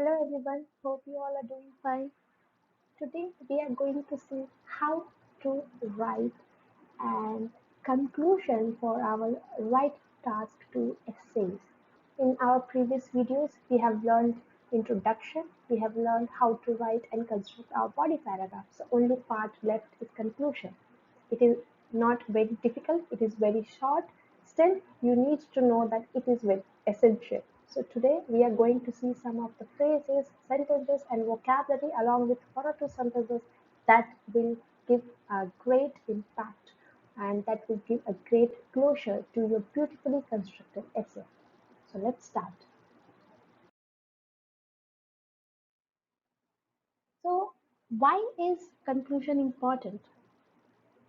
Hello everyone, hope you all are doing fine. Today we are going to see how to write and conclusion for our write task 2 essays. In our previous videos, we have learned introduction, we have learned how to write and construct our body paragraphs. The only part left is conclusion. It is not very difficult, it is very short. Still, you need to know that it is very essential. So today we are going to see some of the phrases, sentences and vocabulary along with one or two sentences that will give a great impact and that will give a great closure to your beautifully constructed essay. So let's start. So why is conclusion important?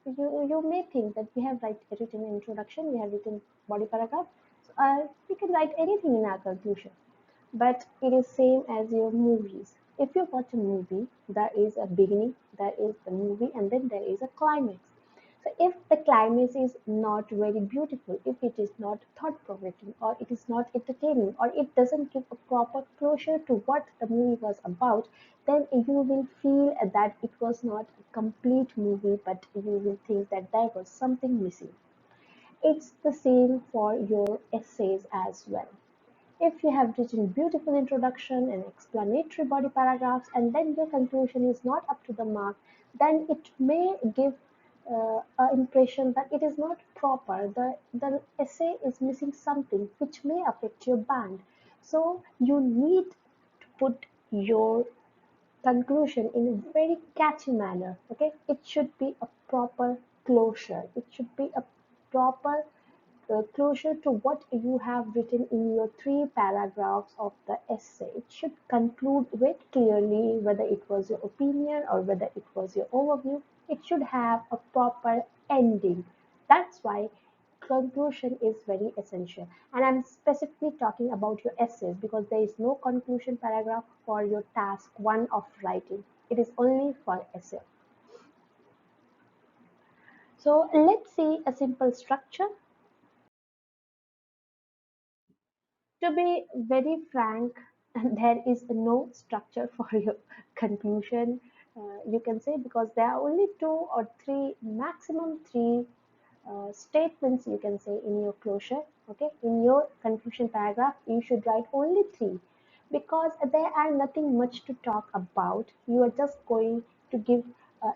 You may think that we have written an introduction, we have written body paragraph, so, we can write anything in our conclusion. But it is same as your movies. If you watch a movie, there is a beginning, there is the movie, and then there is a climax. So if the climax is not very beautiful, if it is not thought-provoking, or it is not entertaining, or it doesn't give a proper closure to what the movie was about, then you will feel that it was not a complete movie, but you will think that there was something missing. It's the same for your essays as well. If you have written beautiful introduction and explanatory body paragraphs and then your conclusion is not up to the mark, then it may give an impression that it is not proper. The essay is missing something which may affect your band. So you need to put your conclusion in a very catchy manner. Okay, it should be a proper closure. It should be a proper closure to what you have written in your three paragraphs of the essay. It should conclude very clearly whether it was your opinion or whether it was your overview. It should have a proper ending. That's why conclusion is very essential. And I'm specifically talking about your essays because there is no conclusion paragraph for your task one of writing. It is only for essay. So let's see a simple structure. To be very frank, there is no structure for your conclusion, you can say, because there are only two or three, maximum three statements you can say in your closure. Okay, in your conclusion paragraph, you should write only three because there are nothing much to talk about. You are just going to give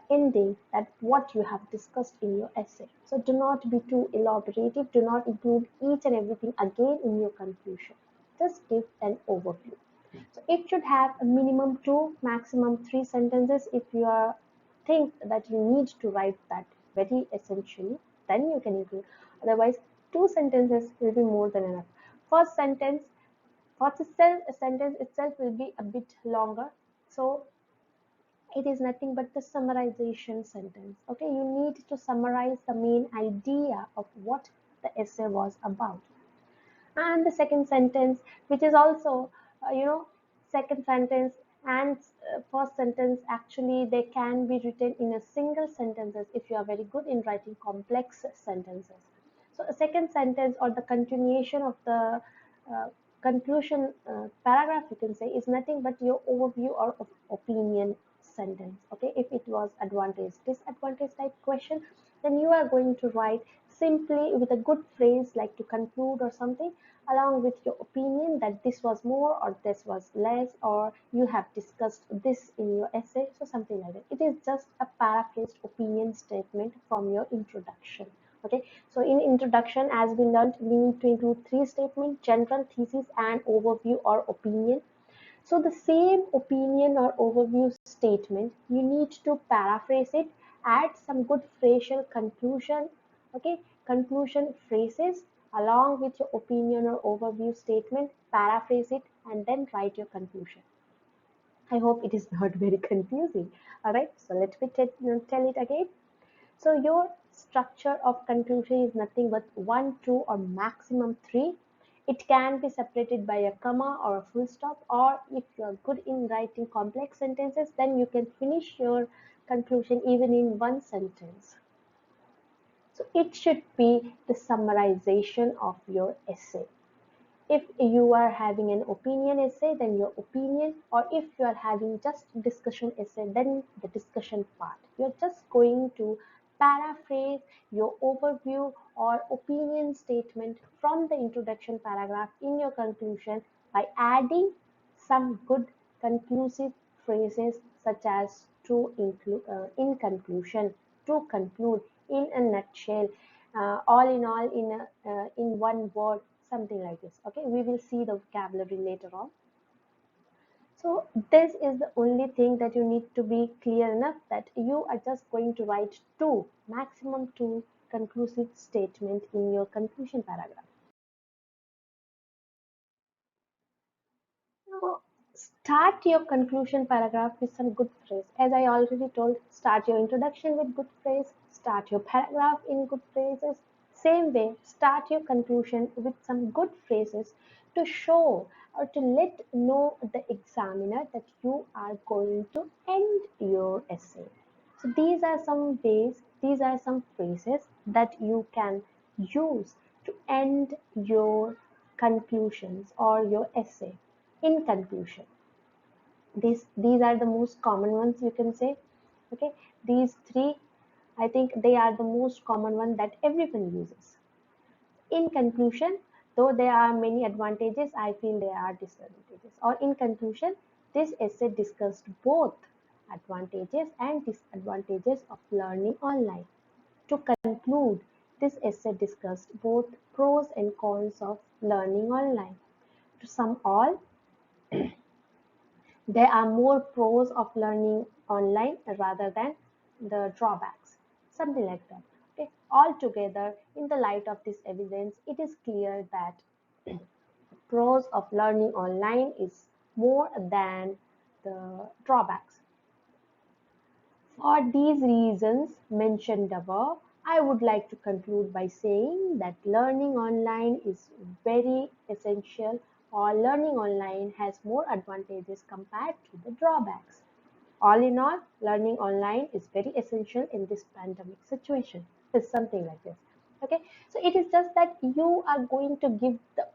ending at what you have discussed in your essay. So do not be too elaborative. Do not include each and everything again in your conclusion. Just give an overview. So it should have a minimum two, maximum three sentences. If you are think that you need to write that very essentially, then you can include. Otherwise, two sentences will be more than enough. First sentence, first sentence itself will be a bit longer. So it is nothing but the summarization sentence. Okay, you need to summarize the main idea of what the essay was about. And the second sentence, which is also, second sentence and first sentence, actually, they can be written in a single sentences if you are very good in writing complex sentences. So a second sentence or the continuation of the uh, conclusion paragraph, you can say, is nothing but your overview or opinion sentence. Okay, if it was advantage disadvantage type question, then you are going to write simply with a good phrase like to conclude or something along with your opinion that this was more or this was less, or you have discussed this in your essay, so something like that. It is just a paraphrased opinion statement from your introduction. Okay, so in introduction, as we learned, we need to include three statements: general, thesis and overview or opinion. So the same opinion or overview statement, you need to paraphrase it, add some good phrasal conclusion, okay, conclusion phrases along with your opinion or overview statement, paraphrase it, and then write your conclusion. I hope it is not very confusing. All right, so let me tell it again. So your structure of conclusion is nothing but one, two, or maximum three. It can be separated by a comma or a full stop, or if you're good in writing complex sentences, then you can finish your conclusion even in one sentence. So it should be the summarization of your essay. If you are having an opinion essay, then your opinion, or if you are having just discussion essay, then the discussion part. You're just going to paraphrase your overview or opinion statement from the introduction paragraph in your conclusion by adding some good conclusive phrases such as in conclusion, to conclude, in a nutshell, all in all, in one word, something like this. Okay, we will see the vocabulary later on. So this is the only thing that you need to be clear enough, that you are just going to write two, maximum two conclusive statement in your conclusion paragraph. So start your conclusion paragraph with some good phrase. As I already told, start your introduction with good phrase, start your paragraph in good phrases. Same way, start your conclusion with some good phrases to show or to let know the examiner that you are going to end your essay. So these are some ways, these are some phrases that you can use to end your conclusions or your essay. In conclusion, these are the most common ones, you can say. Okay, these three, I think they are the most common one that everyone uses. In conclusion, though there are many advantages, I feel there are disadvantages. Or in conclusion, this essay discussed both advantages and disadvantages of learning online. To conclude, this essay discussed both pros and cons of learning online. To sum all, there are more pros of learning online rather than the drawbacks, something like that. Okay. Altogether, in the light of this evidence, it is clear that pros of learning online is more than the drawbacks. For these reasons mentioned above, I would like to conclude by saying that learning online is very essential, or learning online has more advantages compared to the drawbacks. All in all, learning online is very essential in this pandemic situation. It's something like this. Okay, so it is just that you are going to give the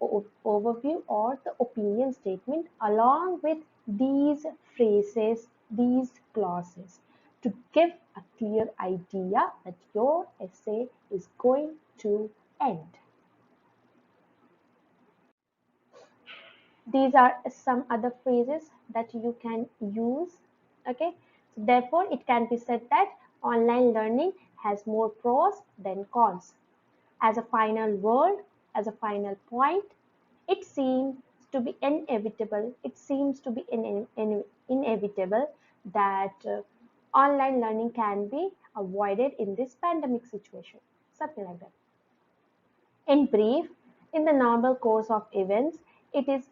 overview or the opinion statement along with these phrases, these clauses, to give a clear idea that your essay is going to end. These are some other phrases that you can use. Okay, so therefore it can be said that online learning has more pros than cons. As a final word, as a final point, it seems to be inevitable, inevitable that online learning can be avoided in this pandemic situation, something like that. In brief, in the normal course of events, it is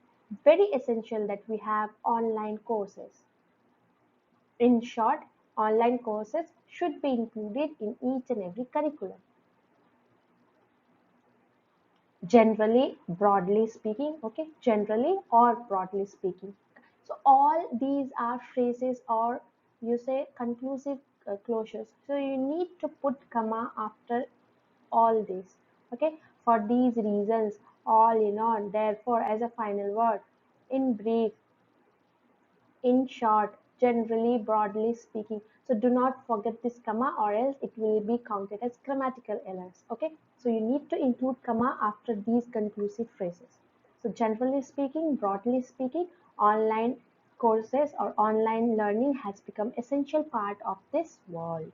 very essential that we have online courses. In short, online courses should be included in each and every curriculum. Generally, broadly speaking, okay, generally or broadly speaking. So all these are phrases, or you say conclusive closures. So you need to put comma after all this. Okay, for these reasons, all in all, therefore, as a final word, in brief, in short, generally, broadly speaking. So do not forget this comma, or else it will be counted as grammatical errors. Okay, so you need to include comma after these conclusive phrases. So generally speaking, broadly speaking, online courses or online learning has become essential part of this world.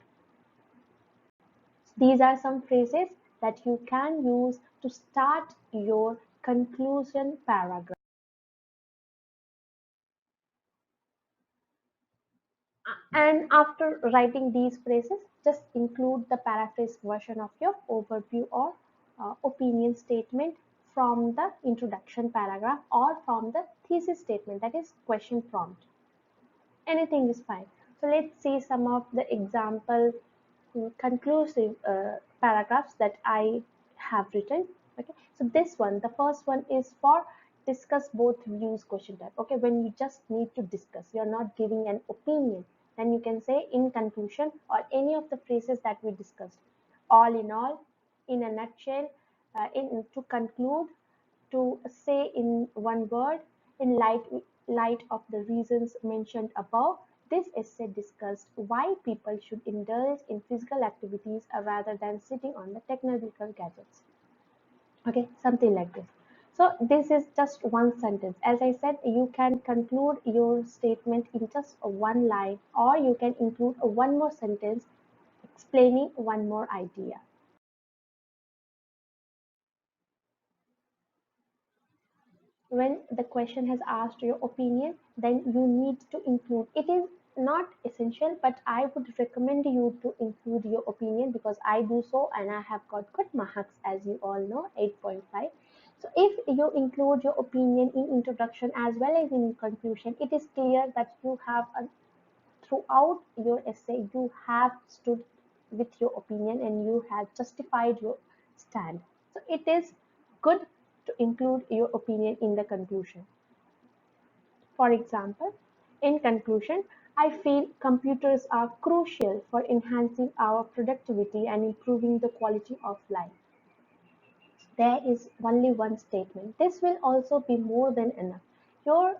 These are some phrases that you can use to start your conclusion paragraph. And after writing these phrases, just include the paraphrase version of your overview or opinion statement from the introduction paragraph or from the thesis statement, that is question prompt. Anything is fine. So let's see some of the example conclusive paragraphs that I have written. Okay, so this one, the first one is for discuss both views question type. Okay, when you just need to discuss, you're not giving an opinion, then you can say in conclusion or any of the phrases that we discussed. All in all, in a nutshell, in to conclude, to say in one word, in light of the reasons mentioned above, this essay discussed why people should indulge in physical activities rather than sitting on the technological gadgets. Okay, something like this. So this is just one sentence. As I said, you can conclude your statement in just one line, or you can include one more sentence explaining one more idea. When the question has asked your opinion, then you need to include. It is not essential, but I would recommend you to include your opinion because I do so and I have got good marks, as you all know, 8.5. So if you include your opinion in introduction as well as in conclusion, it is clear that you have throughout your essay you have stood with your opinion and you have justified your stand. So it is good to include your opinion in the conclusion. For example, in conclusion, I feel computers are crucial for enhancing our productivity and improving the quality of life. There is only one statement. This will also be more than enough. Your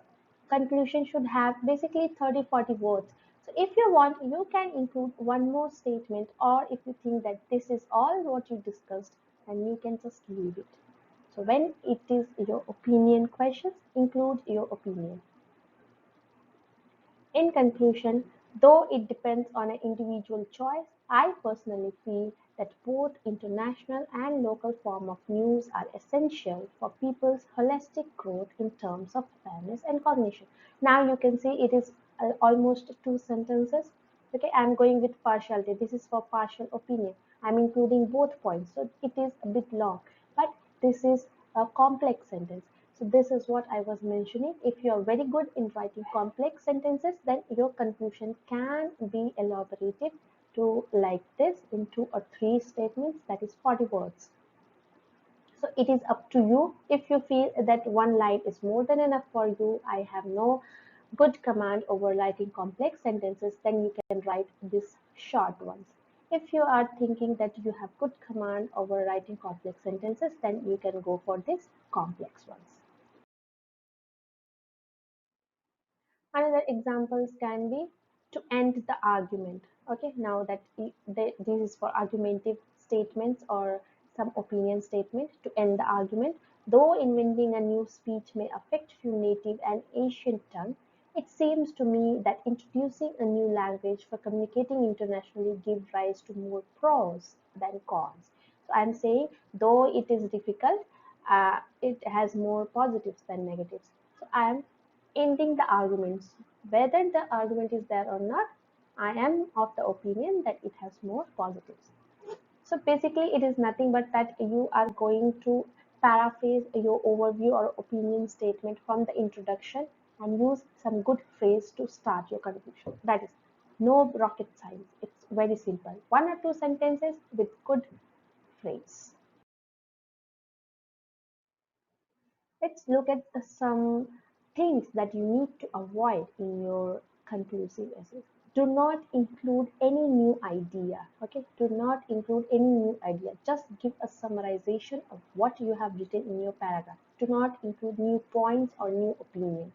conclusion should have basically 30-40 words. So if you want, you can include one more statement, or if you think that this is all what you discussed, then you can just leave it. So when it is your opinion questions, include your opinion. In conclusion, though it depends on an individual choice, I personally feel that both international and local form of news are essential for people's holistic growth in terms of fairness and cognition. Now you can see it is almost two sentences. Okay, I'm going with partiality. This is for partial opinion. I'm including both points, so it is a bit long, but this is a complex sentence. So this is what I was mentioning. If you are very good in writing complex sentences, then your conclusion can be elaborated to like this in two or three statements, that is 40 words. So it is up to you. If you feel that one line is more than enough for you, I have no good command over writing complex sentences, then you can write these short ones. If you are thinking that you have good command over writing complex sentences, then you can go for these complex ones. Another examples can be to end the argument. Okay, now that this is for argumentative statements or some opinion statement to end the argument. Though inventing a new speech may affect few native and ancient tongue, it seems to me that introducing a new language for communicating internationally gives rise to more pros than cons. So I'm saying, though it is difficult, it has more positives than negatives. So I'm ending the arguments. Whether the argument is there or not, I am of the opinion that it has more positives. So basically, it is nothing but that you are going to paraphrase your overview or opinion statement from the introduction and use some good phrase to start your conclusion. That is no rocket science. It's very simple. One or two sentences with good phrase. Let's look at some things that you need to avoid in your conclusive essays. Do not include any new idea. Okay, do not include any new idea. Just give a summarization of what you have written in your paragraph. Do not include new points or new opinion.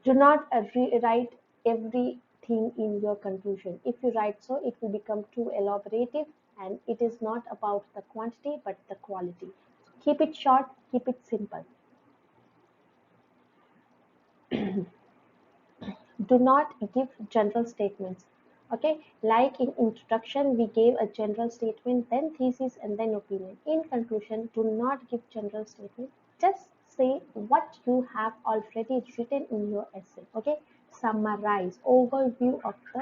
Do not rewrite everything in your conclusion. If you write so, it will become too elaborative and it is not about the quantity but the quality. Keep it short, keep it simple. Do not give general statements. Okay, like in introduction, we gave a general statement, then thesis, and then opinion. In conclusion, do not give general statement. Just say what you have already written in your essay. Okay, summarize, overview of the.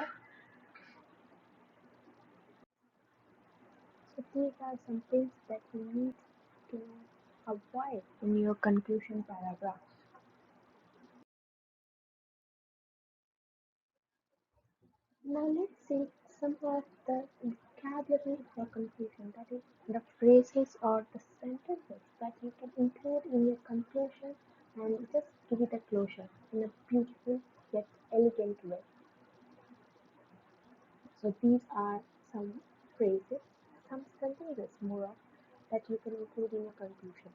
So these are some things that you need to avoid in your conclusion paragraph. Now let's see some of the vocabulary for conclusion, that is the phrases or the sentences that you can include in your conclusion and just give it a closure in a beautiful yet elegant way. So these are some phrases, some sentences more of. that you can include in your conclusion.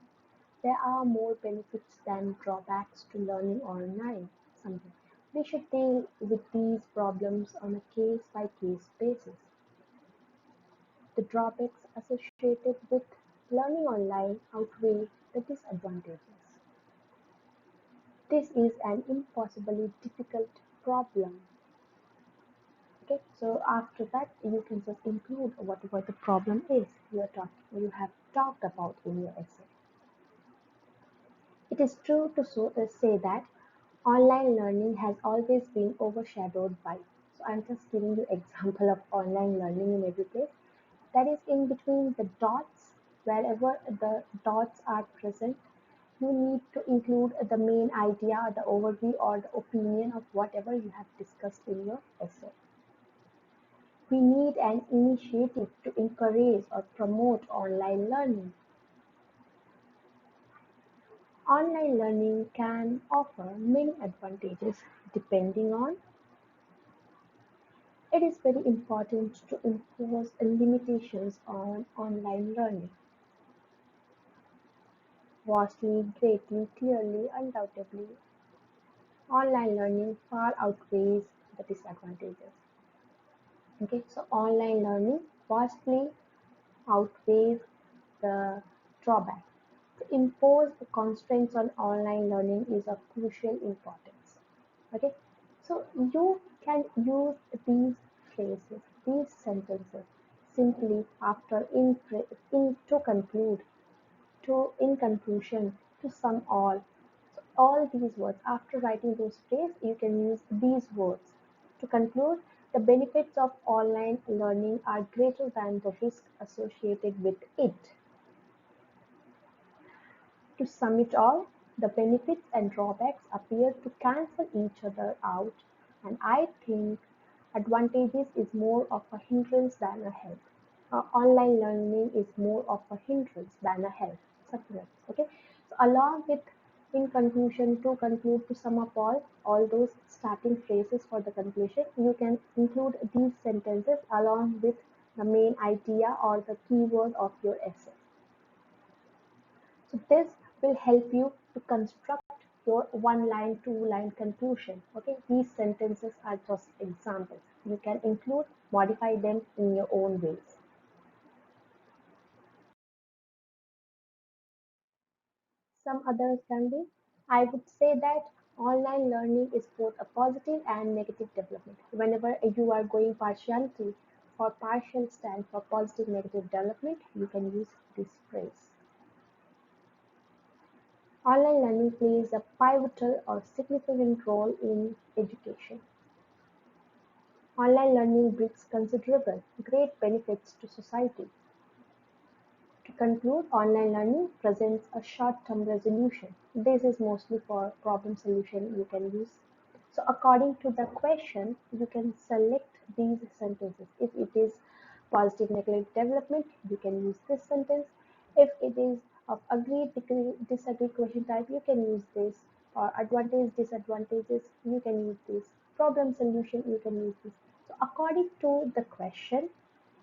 There are more benefits than drawbacks to learning online. Something. We should deal with these problems on a case by case basis. The drawbacks associated with learning online outweigh the disadvantages. This is an impossibly difficult problem. Okay, so after that you can just include whatever the problem is you have talked about in your essay. It is true to say that online learning has always been overshadowed by. So I'm just giving you example of online learning in every place. That is in between the dots, wherever the dots are present, you need to include the main idea, the overview, or the opinion of whatever you have discussed in your essay. We need an initiative to encourage or promote online learning. Online learning can offer many advantages depending on. It is very important to impose limitations on online learning. Vastly, greatly, clearly, undoubtedly, online learning far outweighs the disadvantages. Okay, so online learning vastly outweighs the drawback. To impose the constraints on online learning is of crucial importance. Okay, so you can use these phrases, these sentences simply after to conclude, to in conclusion, to sum all. So all these words, after writing those phrases, you can use these words. To conclude, the benefits of online learning are greater than the risk associated with it. To sum it all, the benefits and drawbacks appear to cancel each other out, and I think advantages is more of a hindrance than a help. Online learning is more of a hindrance than a help. Something like this, okay? So along with in conclusion, to conclude, to sum up all those starting phrases for the conclusion, you can include these sentences along with the main idea or the keyword of your essay. So this will help you to construct your one line, two line conclusion. Okay, these sentences are just examples. You can include, modify them in your own ways. Some others can be. I would say that online learning is both a positive and negative development. Whenever you are going partiality or partial stand for positive negative development, you can use this phrase. Online learning plays a pivotal or significant role in education. Online learning brings considerable, great benefits to society. To conclude, online learning presents a short-term resolution. This is mostly for problem solution you can use. So according to the question, you can select these sentences. If it is positive negative development, you can use this sentence. If it is of agree disagree question type, you can use this. Or advantage disadvantages, you can use this. Problem solution, you can use this. So according to the question,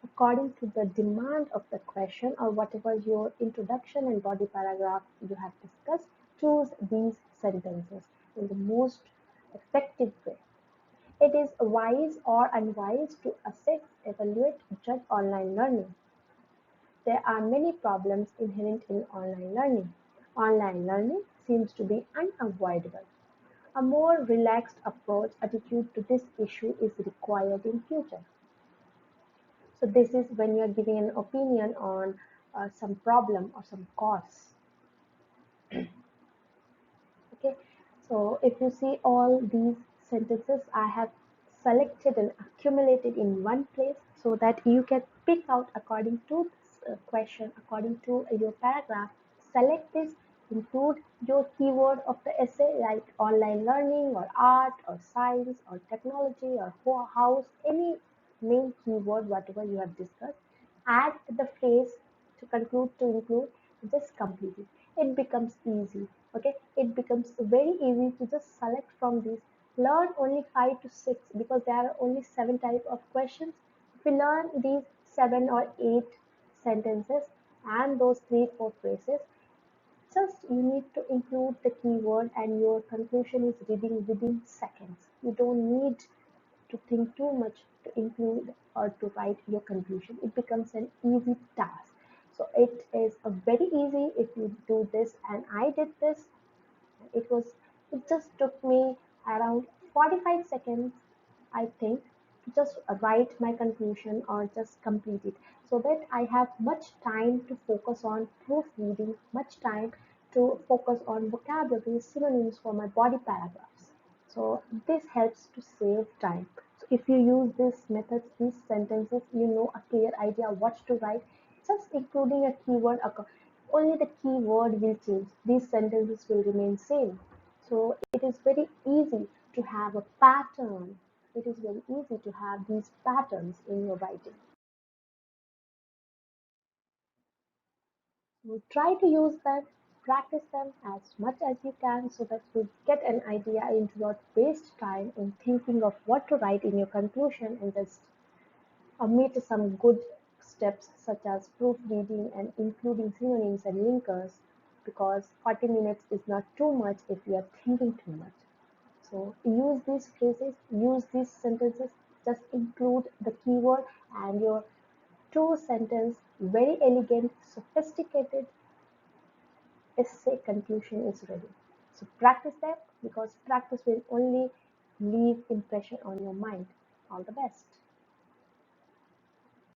according to the demand of the question or whatever your introduction and body paragraph you have discussed, choose these sentences in the most effective way. It is wise or unwise to assess, evaluate, judge online learning. There are many problems inherent in online learning. Online learning seems to be unavoidable. A more relaxed approach attitude to this issue is required in future. So this is when you're giving an opinion on some problem or some cause. Okay, so if you see all these sentences, I have selected and accumulated in one place so that you can pick out according to this question, according to your paragraph. Select this, include your keyword of the essay like online learning or art or science or technology or house, any main keyword, whatever you have discussed. Add the phrase to conclude to include, just complete it. It becomes easy. Okay, it becomes very easy to just select from these. Learn only 5 to 6 because there are only 7 type of questions. If you learn these 7 or 8 sentences, and those 3 4 phrases, just you need to include the keyword and your conclusion is reading within seconds. You don't need to think too much to include or to write your conclusion. It becomes an easy task. So it is a very easy if you do this, and I did this. It was it just took me around 45 seconds, I think, to just write my conclusion or just complete it, so that I have much time to focus on proofreading, much time to focus on vocabulary, synonyms for my body paragraphs. So this helps to save time. So if you use these methods, these sentences, you know a clear idea what to write, just including a keyword, only the keyword will change. These sentences will remain same. So it is very easy to have a pattern. It is very easy to have these patterns in your writing. So try to use them, practice them as much as you can so that you get an idea and do not waste time in thinking of what to write in your conclusion, and just omit some good steps such as proofreading and including synonyms and linkers, because 40 minutes is not too much if you are thinking too much. So use these phrases, use these sentences, just include the keyword and your 2 sentence, very elegant, sophisticated essay conclusion is ready. So practice them, because practice will only leave impression on your mind. All the best.